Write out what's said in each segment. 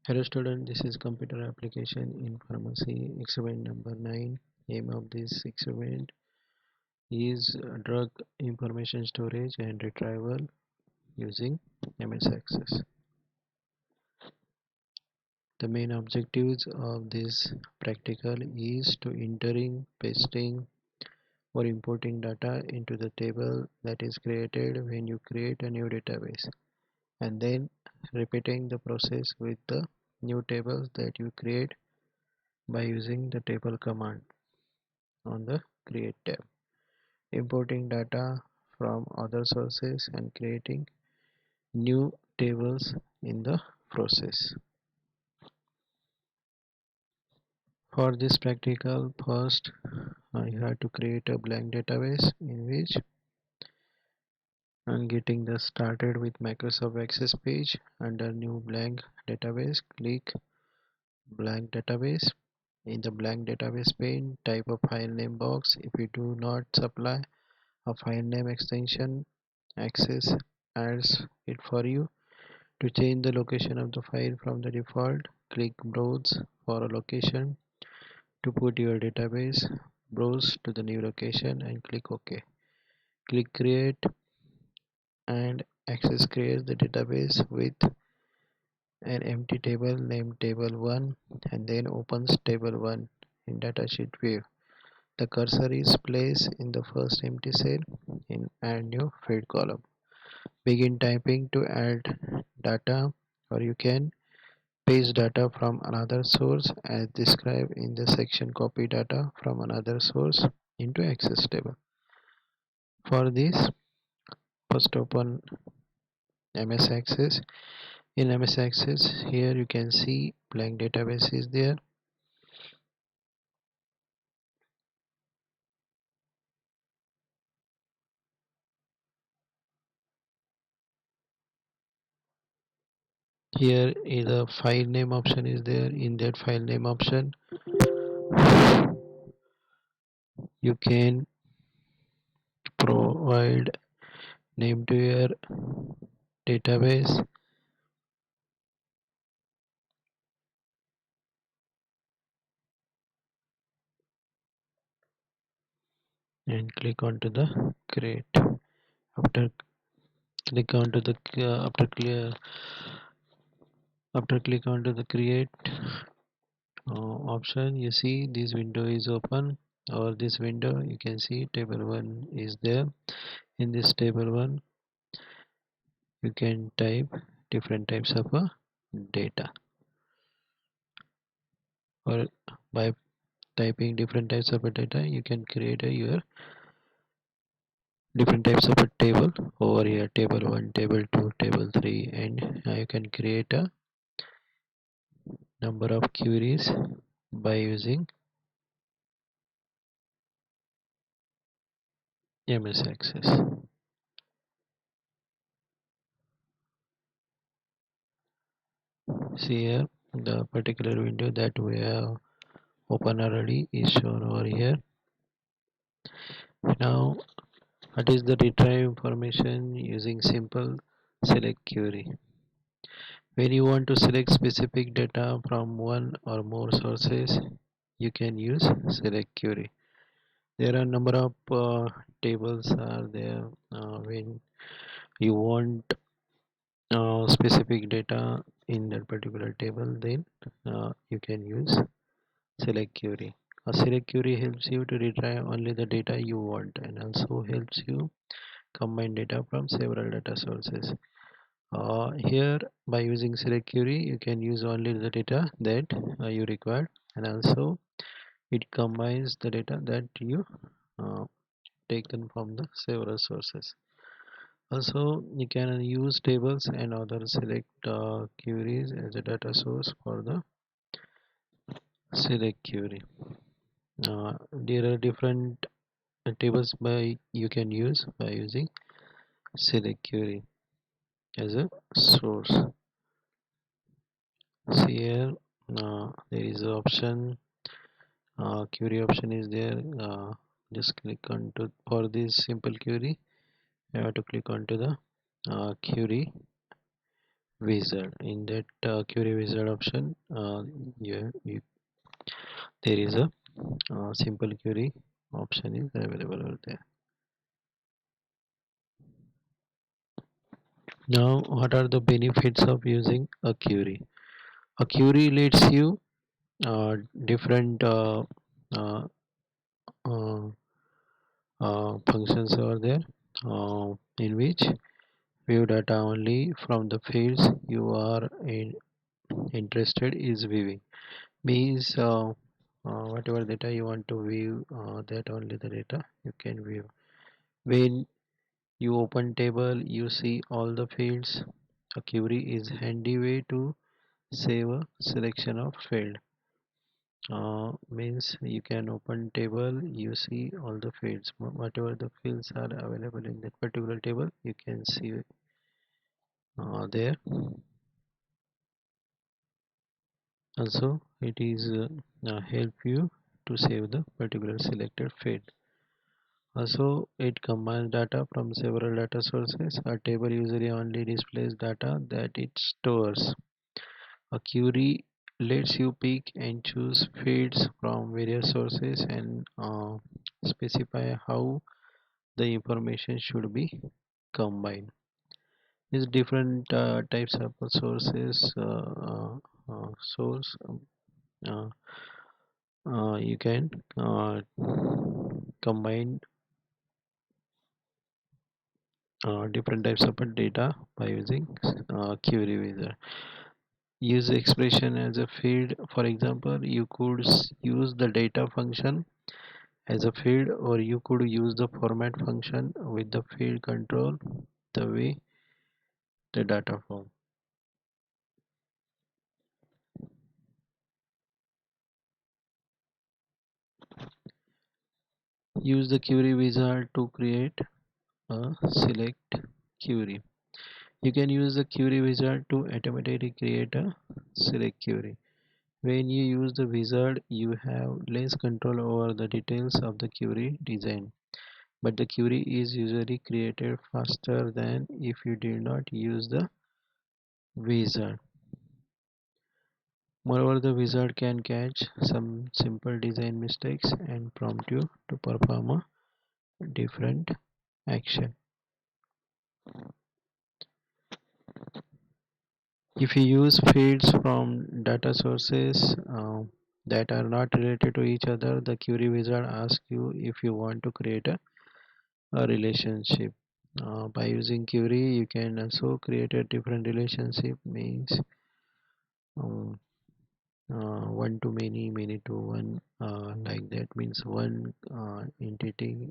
Hello student, this is computer application in pharmacy experiment number 9. Aim of this experiment is drug information storage and retrieval using MS Access. The main objectives of this practical is to entering, pasting or importing data into the table that is created when you create a new database, and then repeating the process with the new tables that you create by using the table command on the create tab, importing data from other sources and creating new tables in the process. For this practical, first you have to create a blank database in which I'm getting the started with Microsoft Access page. Under new blank database, click blank database. In the blank database pane, type a file name box. If you do not supply a file name extension, Access adds it for you. To change the location of the file from the default, click Browse for a location. To put your database, browse to the new location and click OK. Click Create, and Access creates the database with an empty table named Table 1 and then opens Table 1 in datasheet view. The cursor is placed in the first empty cell in Add New Field column. Begin typing to add data, or you can paste data from another source as described in the section Copy data from another source into Access table. For this, first open MS Access. In MS Access, here you can see blank database is there. Here is a file name option is there. In that file name option, you can provide name to your database and click onto the create. After click onto the after click onto the create option, you see this window is open, or this window you can see table 1 is there. In this table 1 you can type different types of data, or by typing different types of data you can create your different types of a table over here: table 1, table 2, table 3, and you can create a number of queries by using MS Access. See here, the particular window that we have open already is shown over here. Now, what is the retrieve information using simple select query? When you want to select specific data from one or more sources, you can use select query. There are a number of tables are there. When you want specific data in that particular table, then you can use select query. A select query helps you to retrieve only the data you want, and also helps you combine data from several data sources. Here, by using select query, you can use only the data that you require, and also it combines the data that you uh, taken from the several sources. Also, you can use tables and other select queries as a data source for the select query. There are different tables by you can use by using select query as a source. See here, there is an option, query option is there. Just click on to, for this simple query, I have to click onto the query wizard. In that query wizard option, there is a simple query option is available over there. Now, what are the benefits of using a query? A query lets you different uh, uh, functions over there, in which view data only from the fields you are interested is viewing. Means whatever data you want to view, that only the data you can view. When you open table, you see all the fields. A query is handy way to save a selection of field. Means you can open table, you see all the fields, whatever the fields are available in that particular table, you can see there. Also, it is help you to save the particular selected field. Also, it combines data from several data sources. A table usually only displays data that it stores. A query lets you pick and choose fields from various sources and specify how the information should be combined. These different types of sources, source uh, you can combine different types of data by using query wizard. Use expression as a field. For example, you could use the data function as a field, or you could use the format function with the field control the way the data form. Use the query wizard to create a select query. You can use the query wizard to automatically create a select query. When you use the wizard, you have less control over the details of the query design, but the query is usually created faster than if you did not use the wizard. Moreover, the wizard can catch some simple design mistakes and prompt you to perform a different action. If you use fields from data sources that are not related to each other, the query wizard asks you if you want to create a relationship. By using query, you can also create a different relationship. Means um, one to many, many to one, like that. Means one entity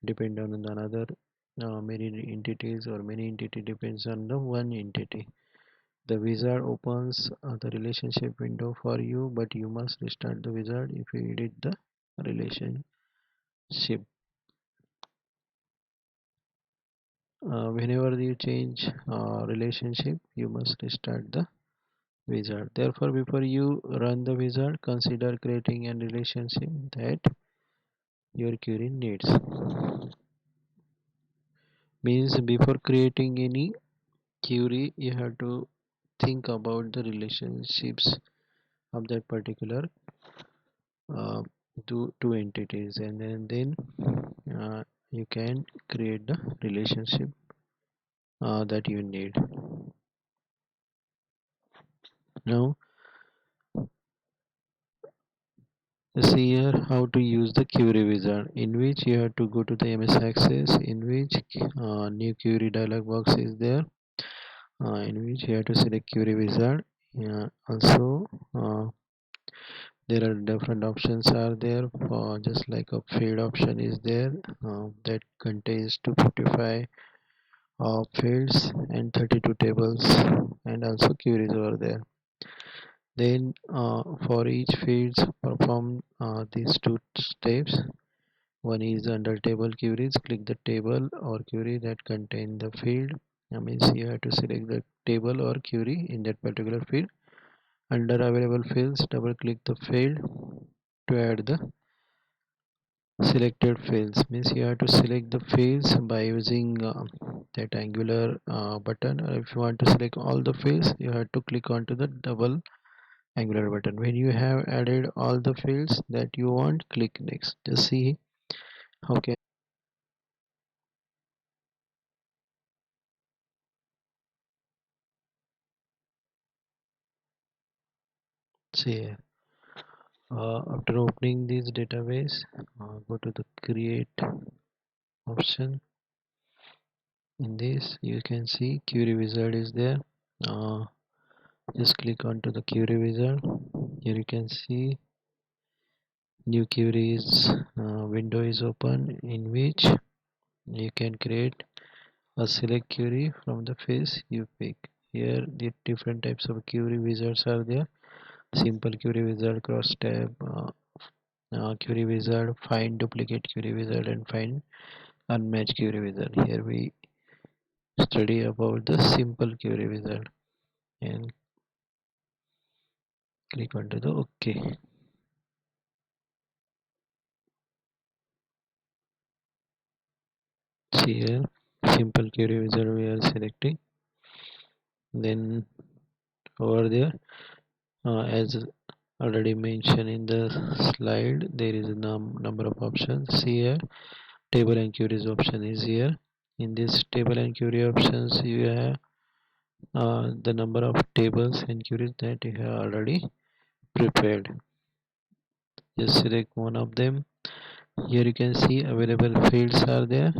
depend on another. Many entities or many entity depends on the one entity. The wizard opens the relationship window for you, but you must restart the wizard if you edit the relationship. Whenever you change relationship, you must restart the wizard. Therefore, before you run the wizard, consider creating a relationship that your query needs. Means before creating any query, you have to think about the relationships of that particular uh, two entities, and then you can create the relationship that you need. Now, see here how to use the query wizard, in which you have to go to the MS Access, in which new query dialog box is there, in which you have to select query wizard. Also, there are different options are there for, just like a field option is there, that contains 255 fields and 32 tables, and also queries over there. Then for each fields perform these two steps. One is under table queries, click the table or query that contain the field. That means you have to select the table or query in that particular field. Under available fields, double click the field to add the Selected fields means you have to select the fields by using that angular button. If you want to select all the fields, you have to click onto the double angular button. When you have added all the fields that you want, click next. Just see how can see. After opening this database, go to the create option. In this, you can see query wizard is there. Uh, just click onto the query wizard. Here you can see new queries window is open, in which you can create a select query from the face you pick. Here the different types of query wizards are there: simple query wizard, cross tab query wizard, find duplicate query wizard, and find unmatched query wizard. Here we study about the simple query wizard and click onto the OK. See here, simple query wizard we are selecting. Then over there, as already mentioned in the slide, there is a number of options. See here, table and queries option is here. In this table and query options, you have the number of tables and queries that you have already prepared. Just select one of them. Here you can see available fields are there.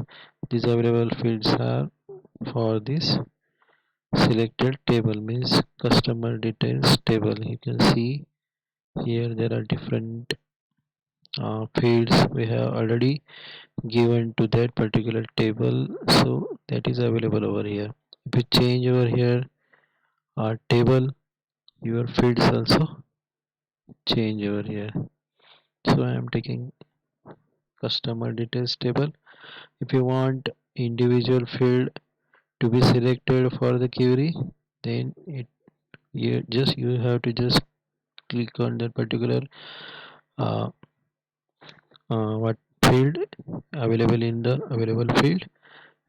These available fields are for this selected table, means customer details table. You can see here there are different fields we have already given to that particular table, so that is available over here. If you change over here table, your fields also change over here. So I am taking customer details table. If you want individual field to be selected for the query, then you have to just click on that particular uh, what field available in the available field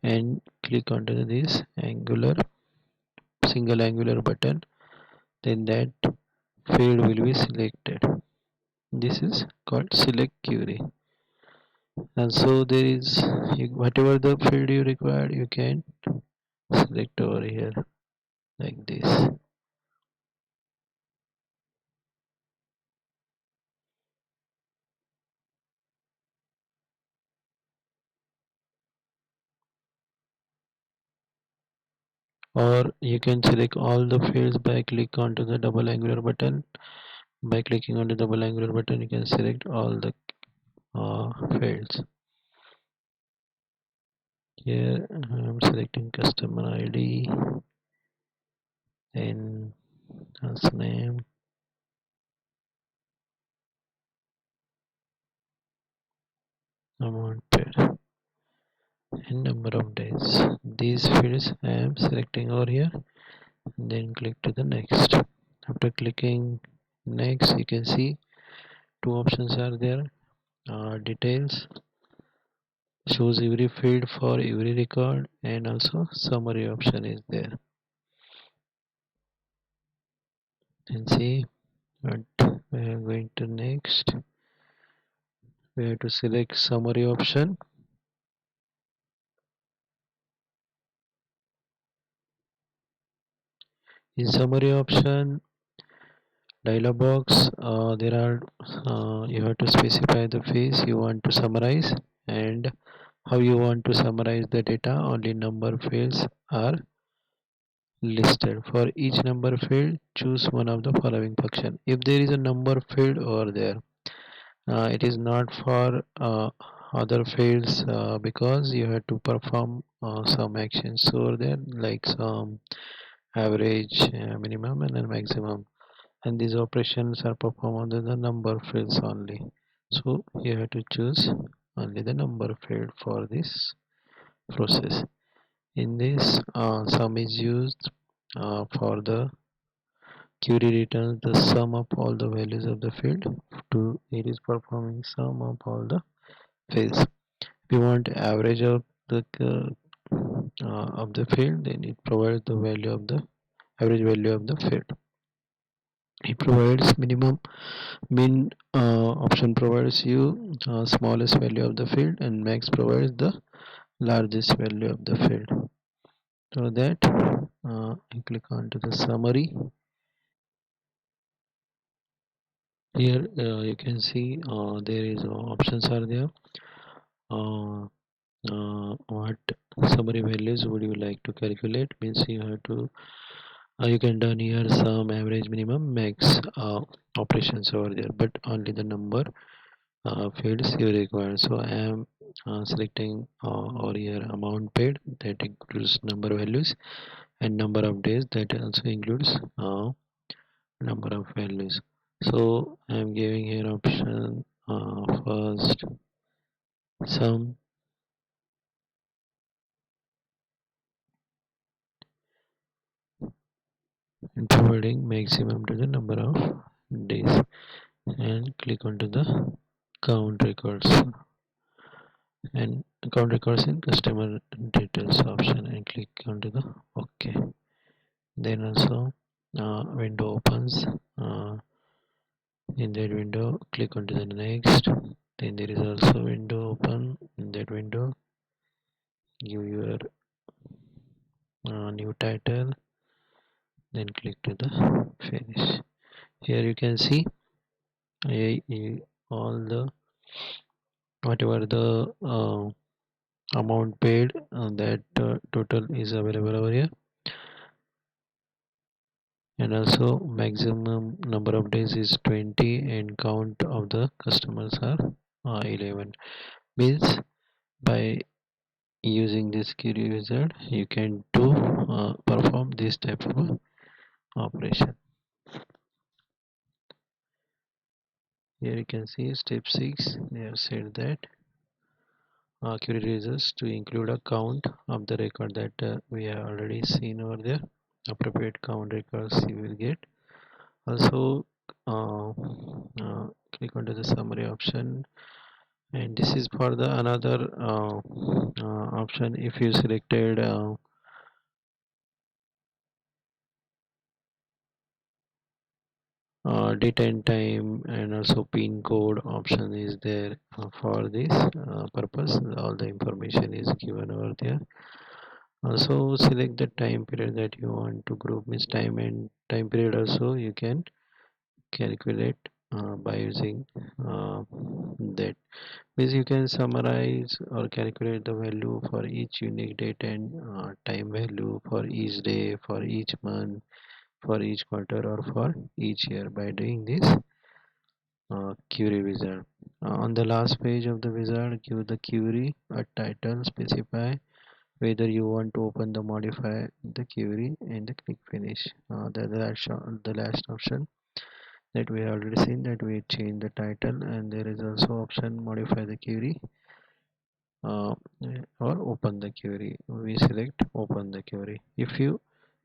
and click onto this angular single angular button, then that field will be selected. This is called select query. And so there is whatever the field you require, you can select over here like this. Or you can select all the fields by click onto the double angular button. By clicking on the double angular button, you can select all the fields. Here I am selecting customer ID and last name, amount paid, and number of days. These fields I am selecting over here. Then click to the next. After clicking next, you can see two options are there. Details shows every field for every record, and also summary option is there. And see what we are going to next. We have to select summary option. In summary option dialog box, there are you have to specify the phase you want to summarize and how you want to summarize the data. Only number fields are listed. For each number field, choose one of the following function. If there is a number field over there, it is not for other fields because you have to perform some actions over there, like some average, minimum, and then maximum. And these operations are performed on the number fields only. So you have to choose only the number field for this process. In this, sum is used for the query returns the sum of all the values of the field. To it is performing sum of all the fields. If you want average of the field, then it provides the value of the average value of the field. It provides minimum min option provides you smallest value of the field, and max provides the largest value of the field. So that I click on to the summary. Here you can see there is options are there. Uh, what summary values would you like to calculate? Means you have to you can done here some average minimum max operations over there, but only the number fields you require. So I am selecting over here amount paid, that includes number values, and number of days, that also includes number of values. So I am giving here option first sum and providing maximum to the number of days, and click onto the count records and count records in customer details option, and click onto the OK. Then also window opens. In that window, click onto the next. Then there is also window open. In that window, give your new title, then click to the finish. Here you can see all the whatever the amount paid, that total is available over here, and also maximum number of days is 20, and count of the customers are 11. Means by using this query wizard you can do perform this type of operation. Here you can see step 6, they have said that query results to include a count of the record, that we have already seen over there. Appropriate count records you will get. Also uh, click onto the summary option, and this is for the another option. If you selected date and time, and also pin code option is there for this purpose. All the information is given over there. Also select the time period that you want to group, means time and time period also you can calculate by using that. Means you can summarize or calculate the value for each unique date and time value for each day, for each month, for each quarter, or for each year by doing this query wizard. On the last page of the wizard, give the query a title, specify whether you want to open the modify the query, and click finish. The last option that we have already seen, that we change the title, and there is also option modify the query uh, or open the query. We select open the query. If you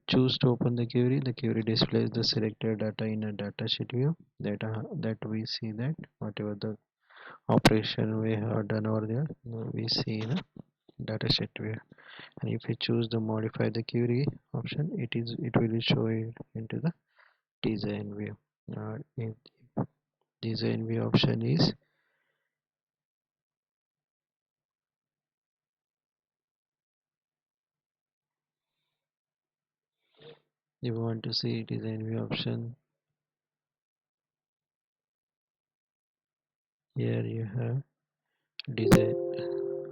choose to open the query displays the selected data in a datasheet view. That we see that whatever the operation we have done over there, we see in a datasheet view. And if you choose the modify the query option, it will show it into the design view. In design view option is if you want to see design view option, here you have design.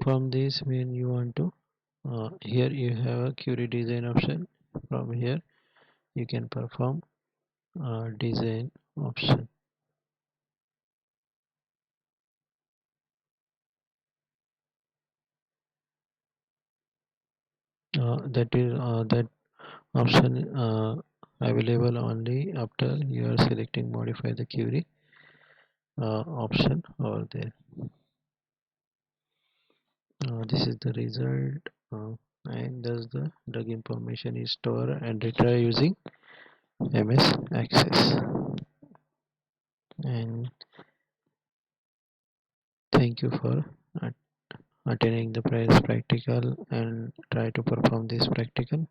From this, when you want to here you have a query design option. From here you can perform design option. That option available only after you are selecting modify the query option over there. This is the result, and thus the drug information is stored and retrieved using MS Access. And thank you for at- attending the press practical and try to perform this practical.